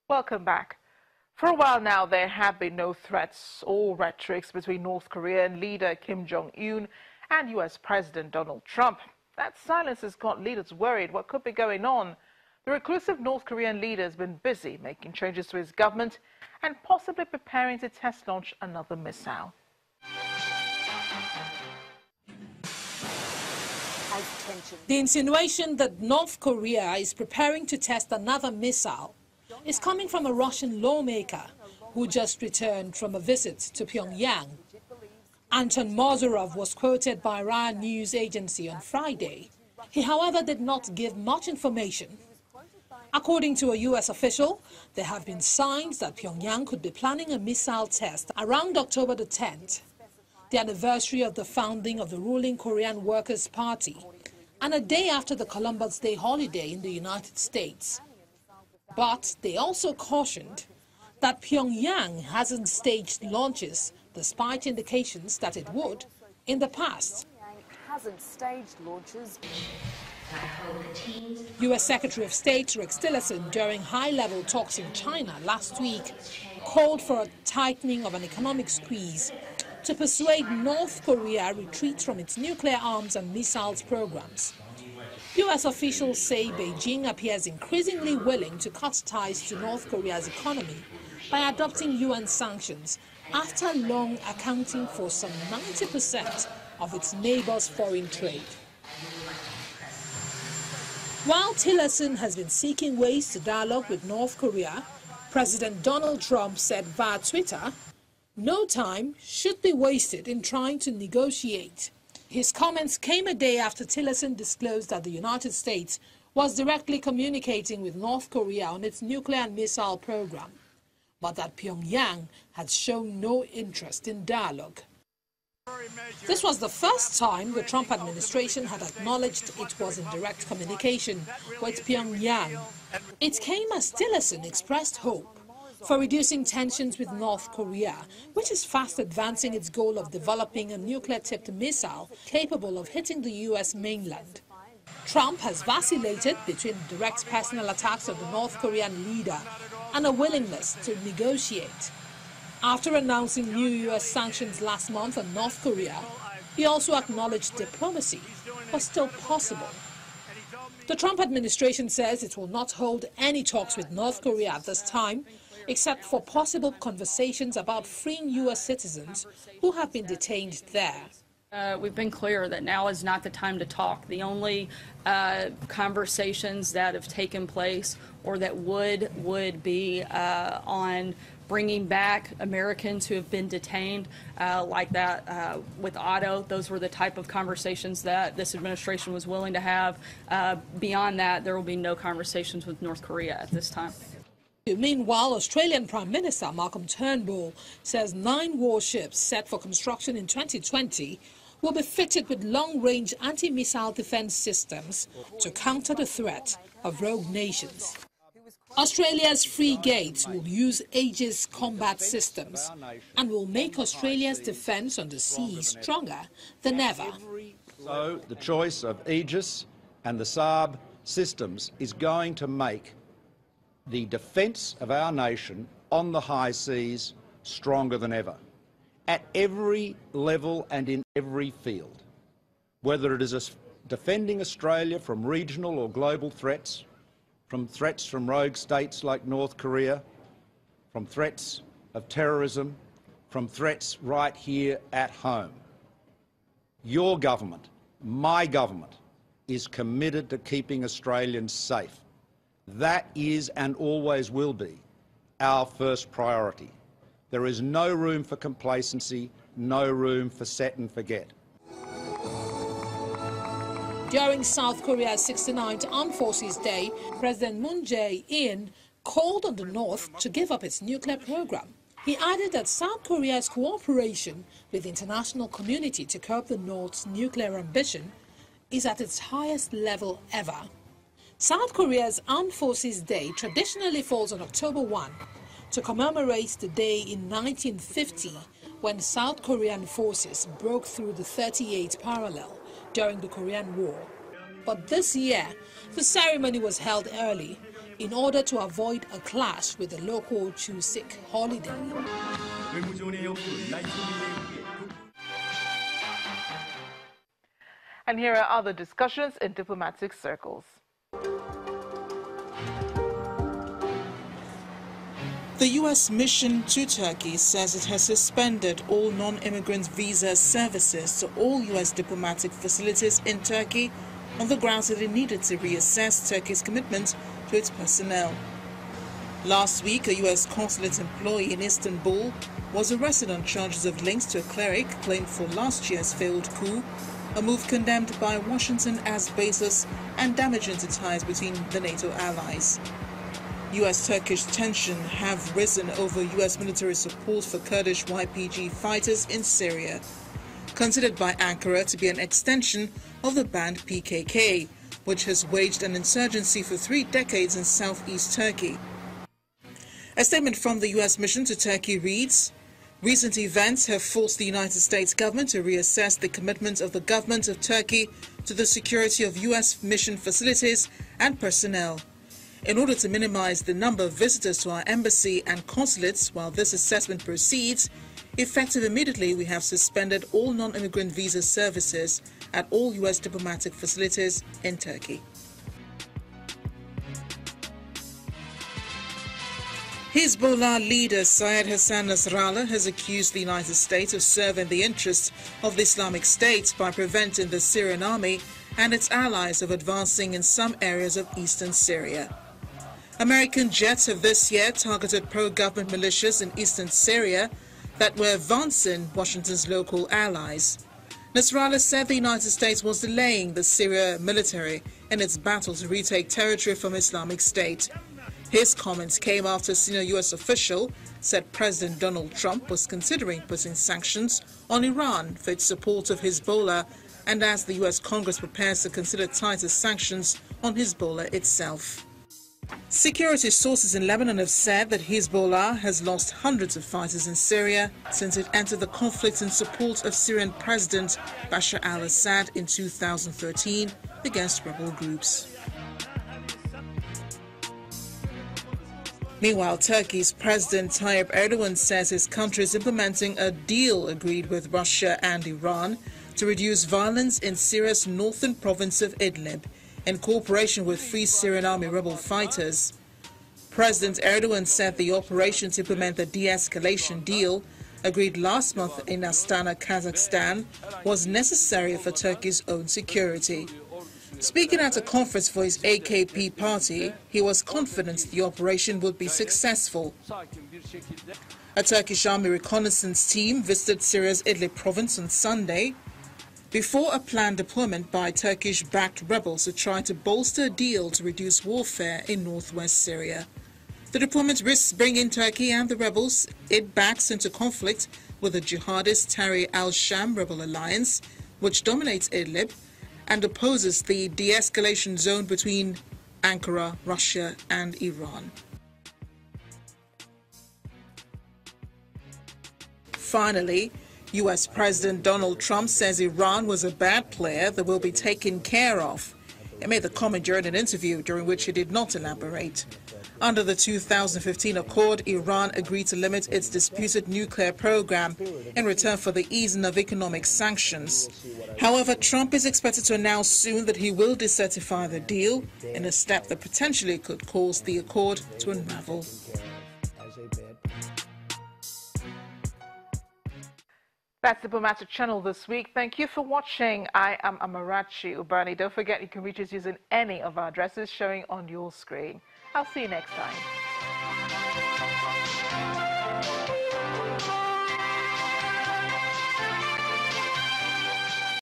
Welcome back. For a while now, there have been no threats or rhetorics between North Korean leader Kim Jong-un and U.S. President Donald Trump. That silence has got leaders worried what could be going on. The reclusive North Korean leader has been busy making changes to his government and possibly preparing to test launch another missile. The insinuation that North Korea is preparing to test another missile is coming from a Russian lawmaker who just returned from a visit to Pyongyang. Anton Mozorov was quoted by RIA News Agency on Friday. He, however, did not give much information. According to a U.S. official, there have been signs that Pyongyang could be planning a missile test around October the 10th, the anniversary of the founding of the ruling Korean Workers' Party, and a day after the Columbus Day holiday in the United States. But they also cautioned that Pyongyang hasn't staged launches, despite indications that it would in the past. U.S. Secretary of State Rex Tillerson, during high-level talks in China last week, called for a tightening of an economic squeeze to persuade North Korea retreat from its nuclear arms and missiles programs. U.S. officials say Beijing appears increasingly willing to cut ties to North Korea's economy by adopting UN sanctions after long accounting for some 90% of its neighbors' foreign trade. While Tillerson has been seeking ways to dialogue with North Korea, President Donald Trump said via Twitter, no time should be wasted in trying to negotiate. His comments came a day after Tillerson disclosed that the United States was directly communicating with North Korea on its nuclear and missile program, but that Pyongyang had shown no interest in dialogue. This was the first time the Trump administration had acknowledged it was in direct communication with Pyongyang. It came as Tillerson expressed hope for reducing tensions with North Korea, which is fast advancing its goal of developing a nuclear-tipped missile capable of hitting the U.S. mainland. Trump has vacillated between direct personal attacks of the North Korean leader and a willingness to negotiate. After announcing new U.S. sanctions last month on North Korea, he also acknowledged diplomacy was still possible. The Trump administration says it will not hold any talks with North Korea at this time, except for possible conversations about freeing U.S. citizens who have been detained there. We've been clear that now is not the time to talk. The only conversations that have taken place or that would be on bringing back Americans who have been detained, like that with Otto. Those were the type of conversations that this administration was willing to have. Beyond that, there will be no conversations with North Korea at this time. Meanwhile, Australian Prime Minister Malcolm Turnbull says 9 warships set for construction in 2020 will be fitted with long-range anti-missile defense systems to counter the threat of rogue nations. Australia's frigates will use Aegis combat systems and will make Australia's defense on the sea stronger than ever. So the choice of Aegis and the Saab systems is going to make the defence of our nation on the high seas stronger than ever, at every level and in every field, whether it is defending Australia from regional or global threats from rogue states like North Korea, from threats of terrorism, from threats right here at home. Your government, my government, is committed to keeping Australians safe. That is and always will be our first priority. There is no room for complacency, no room for set and forget. During South Korea's 69th Armed Forces Day, President Moon Jae-in called on the North to give up its nuclear program. He added that South Korea's cooperation with the international community to curb the North's nuclear ambition is at its highest level ever. South Korea's Armed Forces Day traditionally falls on October 1 to commemorate the day in 1950 when South Korean forces broke through the 38th parallel during the Korean War. But this year, the ceremony was held early in order to avoid a clash with the local Chuseok holiday. And here are other discussions in diplomatic circles. The U.S. mission to Turkey says it has suspended all non-immigrant visa services to all U.S. diplomatic facilities in Turkey on the grounds that it needed to reassess Turkey's commitment to its personnel. Last week, a U.S. consulate employee in Istanbul was arrested on charges of links to a cleric claimed for last year's failed coup, a move condemned by Washington as baseless and damaging to ties between the NATO allies. U.S.-Turkish tensions have risen over U.S. military support for Kurdish YPG fighters in Syria, considered by Ankara to be an extension of the banned PKK, which has waged an insurgency for 3 decades in southeast Turkey. A statement from the U.S. mission to Turkey reads, "Recent events have forced the United States government to reassess the commitment of the government of Turkey to the security of U.S. mission facilities and personnel. In order to minimize the number of visitors to our embassy and consulates while this assessment proceeds, effective immediately we have suspended all non-immigrant visa services at all U.S. diplomatic facilities in Turkey." Hezbollah leader Syed Hassan Nasrallah has accused the United States of serving the interests of the Islamic State by preventing the Syrian army and its allies of advancing in some areas of eastern Syria. American jets have this year targeted pro-government militias in eastern Syria that were advancing Washington's local allies. Nasrallah said the United States was delaying the Syria military in its battle to retake territory from Islamic State. His comments came after a senior U.S. official said President Donald Trump was considering putting sanctions on Iran for its support of Hezbollah, and as the U.S. Congress prepares to consider tighter sanctions on Hezbollah itself. Security sources in Lebanon have said that Hezbollah has lost hundreds of fighters in Syria since it entered the conflict in support of Syrian President Bashar al-Assad in 2013 against rebel groups. Meanwhile, Turkey's President Tayyip Erdogan says his country is implementing a deal agreed with Russia and Iran to reduce violence in Syria's northern province of Idlib, in cooperation with Free Syrian Army rebel fighters. President Erdogan said the operation to implement the de-escalation deal, agreed last month in Astana, Kazakhstan, was necessary for Turkey's own security. Speaking at a conference for his AKP party, he was confident the operation would be successful. A Turkish army reconnaissance team visited Syria's Idlib province on Sunday before a planned deployment by Turkish-backed rebels to try to bolster a deal to reduce warfare in northwest Syria. The deployment risks bringing Turkey and the rebels it backs into conflict with the jihadist Tahrir al-Sham rebel alliance, which dominates Idlib and opposes the de-escalation zone between Ankara, Russia and Iran. Finally, U.S. President Donald Trump says Iran was a bad player that will be taken care of. He made the comment during an interview during which he did not elaborate. Under the 2015 accord, Iran agreed to limit its disputed nuclear program in return for the easing of economic sanctions. However, Trump is expected to announce soon that he will decertify the deal in a step that potentially could cause the accord to unravel. That's Diplomatic Channel this week. Thank you for watching. I am Amarachi Ubani. Don't forget you can reach us using any of our addresses showing on your screen. I'll see you next time.